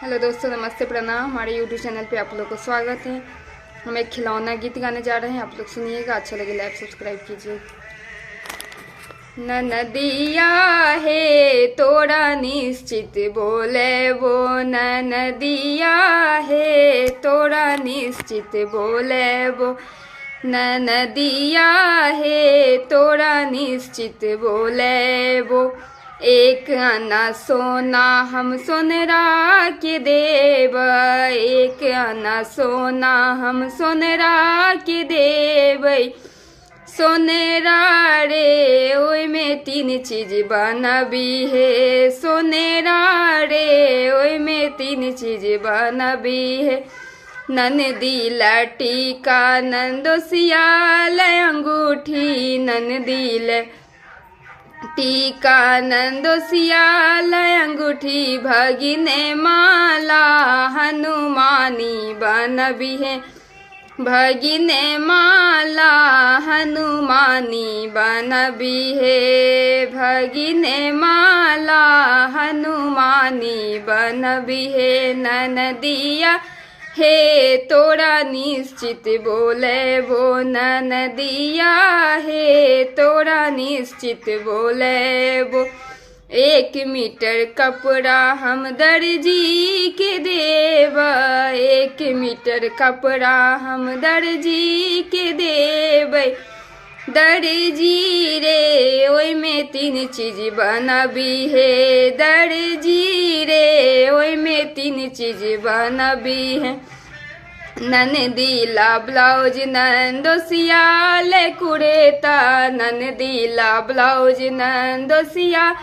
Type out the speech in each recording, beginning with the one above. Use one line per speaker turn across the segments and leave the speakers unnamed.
Hello दोस्तों, नमस्ते, प्रणाम। हमारे यूट्यूब चैनल पे आप लोग को स्वागत है। हम एक खिलौना गीत गाने जा रहे हैं, आप लोग सुनिएगा। अच्छा लगे लाइक सब्सक्राइब कीजिए। नदिया है तोरा निश्चित बोले वो, नदिया है तोरा निश्चित बोले वो, नदिया है तोरा निश्चित बोले वो। एक आना सोना हम सोनरा के देव, एक आना सोना हम सोनरा के देव। सोनेरा रे ओय में तीन चीज बनबी है, सोनेरा रे ओय में तीन चीज बनबी है। नंदी लटीका नंदोसिया अंगूठी, नंदी टीका नंदोसिया अंगूठी। भगिने माला हनुमानी बनबी है, भगिने माला हनुमानी बनबी है, भगिने माला हनुमानी बनबी है। नदिया हे तोरा निश्चित बोले वो, नदिया हे तोरा निश्चित बोले वो। 1 मीटर कपड़ा हम दर्जी के देव, 1 मीटर कपड़ा हम दर्जी के देव। दर्जी रे ओय में तीन चीज बनबी है, दर्जी रे ओय में तीन चीज बनबी है। नंदीला ब्लाउज नंदोसिया ले कुर्ता, नंदीला ब्लाउज नंदोसिया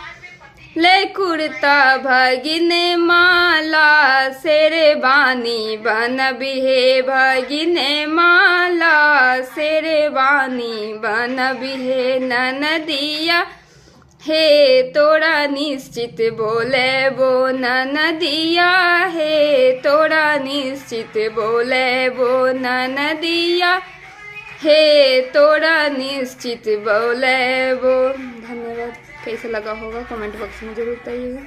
ले कुर्ता। भगिने माला शेरवानी बनबी है, भगिने माला शेरवानी बनबी है। नदिया हे तोरा निश्चित बोले वो, नदिया हे तोरा निश्चित बोले वो, नदिया हे तोरा निश्चित बोले वो। धन्यवाद। कैसा लगा होगा कमेंट बॉक्स में जरूर बताइएगा।